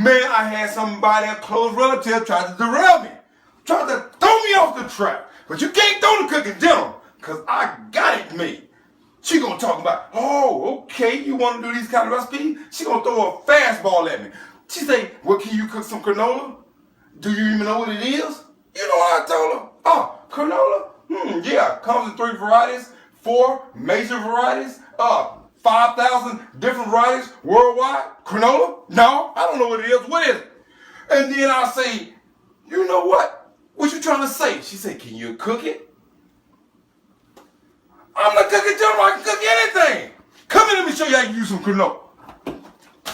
Man, I had somebody, a close relative, try to derail me. Tried to throw me off the track. But you can't throw the cooking general, because I got it made. She gonna talk about, oh, okay, you wanna do these kind of recipes? She gonna throw a fastball at me. She say, well, can you cook some canola? Do you even know what it is? You know what I told her? Oh, canola? Yeah, comes in 3 varieties, 4 major varieties, 5,000 different varieties worldwide. Canola? No, I don't know what it is. What is it? And then I say, you know what? What you trying to say? She said, can you cook it? I'm the cooking general. I can cook anything. Come in, let me show you how you use some canola.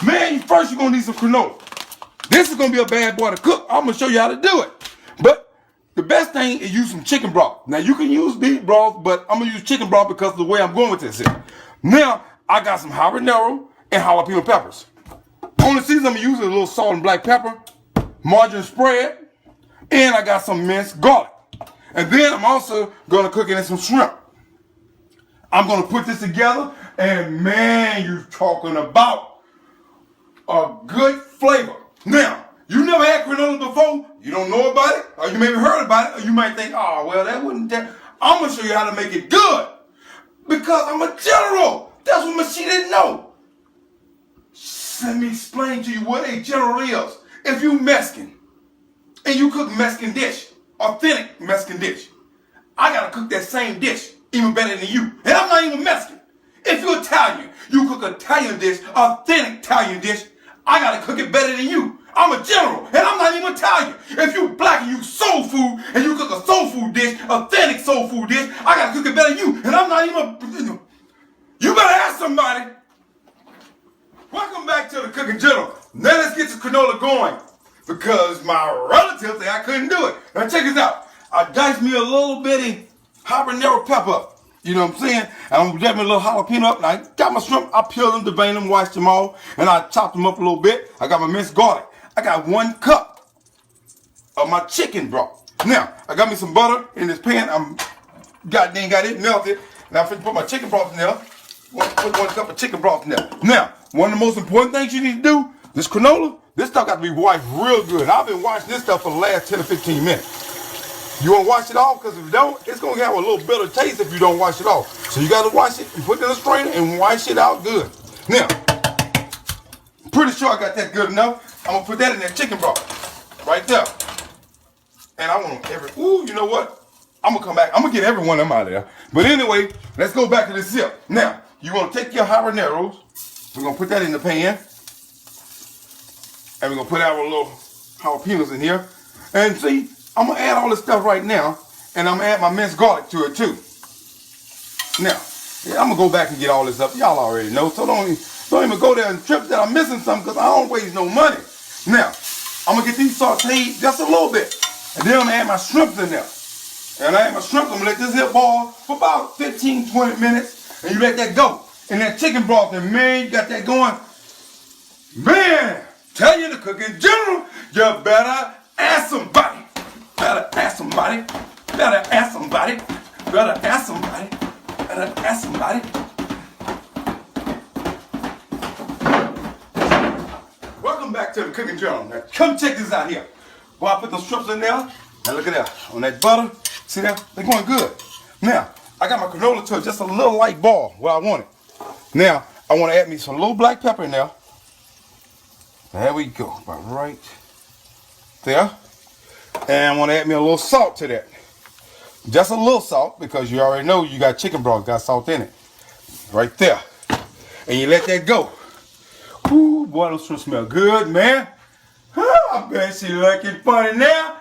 Man, first you're going to need some canola. This is going to be a bad boy to cook. I'm going to show you how to do it. But the best thing is use some chicken broth. Now, you can use beef broth, but I'm going to use chicken broth because of the way I'm going with this here. Now, I got some habanero and jalapeno peppers. Only season I'm going to use is a little salt and black pepper, margarine spread, and I got some minced garlic. And then I'm also going to cook it in some shrimp. I'm going to put this together, and man, you're talking about a good flavor. Now, you never had granola before, you don't know about it, or you maybe heard about it, or you might think, oh, well, that wouldn't that. I'm going to show you how to make it good, because I'm a general. That's what she didn't know. Let me explain to you what a general is. If you Mexican, and you cook Mexican dish, authentic Mexican dish, I got to cook that same dish even better than you. And I'm not even Mexican. If you're Italian, you cook an Italian dish, authentic Italian dish, I gotta cook it better than you. I'm a general, and I'm not even Italian. If you black and you soul food, and you cook a soul food dish, authentic soul food dish, I gotta cook it better than you. And I'm not even you better ask somebody. Welcome back to the Cooking General. Now let's get the canola going, because my relatives say I couldn't do it. Now check this out. I diced me a little bitty habanero pepper. You know what I'm saying? And I'm gonna get me a little jalapeno up. And I got my shrimp, I peeled them, deveined them, washed them all, and I chopped them up a little bit. I got my minced garlic. I got 1 cup of my chicken broth. Now, I got me some butter in this pan. I'm got it melted. Now I'm finna put my chicken broth in there. Put 1 cup of chicken broth in there. Now, one of the most important things you need to do, this canola, this stuff got to be washed real good. I've been washing this stuff for the last 10 or 15 minutes. You want to wash it off, because if you don't, it's going to have a little bitter taste if you don't wash it off. So you got to wash it and put it in a strainer and wash it out good. Now, I'm pretty sure I got that good enough. I'm going to put that in that chicken broth right there. And I want you know what? I'm going to come back. I'm going to get every one of them out of there. But anyway, let's go back to this zip. Now, you want to take your habaneros. We're going to put that in the pan. And we're going to put our little jalapenos in here. And see, I'm going to add all this stuff right now, and I'm going to add my minced garlic to it too. Now, yeah, I'm going to go back and get all this up. Y'all already know, so don't even go there and trip that I'm missing something, because I don't waste no money. Now, I'm going to get these sauteed just a little bit, and then I'm going to add my shrimps in there. And I add my shrimp, I'm going to let this here boil for about 15, 20 minutes, and you let that go. And that chicken broth, and man, you got that going. Man, tell you the Cooking General, you better ask somebody. Better ask somebody. Better ask somebody. Better ask somebody. Better ask somebody. Welcome back to the Cooking Journal. Now, come check this out here. Boy, I put those shrimps in there. Now look at that. On that butter. See that? They're going good. Now, I got my canola to just a little light ball where I want it. Now, I want to add me some little black pepper in there. There we go. About right there. And I want to add me a little salt to that. Just a little salt, because you already know you got chicken broth, got salt in it. Right there. And you let that go. Ooh, boy, those shrimp smell good, man. I bet she looking funny now.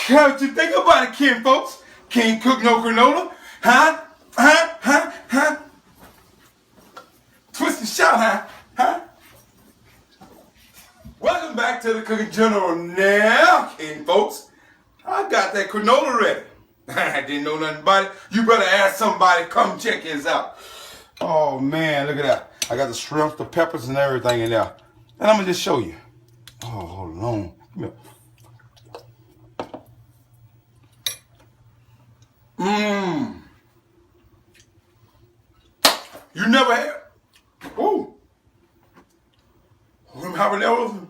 What you think about it, Ken folks? Can't cook no granola? Huh? Twist and shout, huh? Welcome back to the Cooking General now, Ken folks. I got that canola ready. I didn't know nothing about it. You better ask somebody, come check this out. Oh man, look at that. I got the shrimp, the peppers, and everything in there. And I'm gonna just show you. Oh, hold on. Come here. You never had. Ooh. Them habaneros.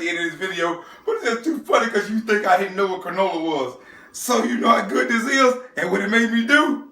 the end of this video, but it's just too funny because you think I didn't know what canola was. So you know how good this is and what it made me do?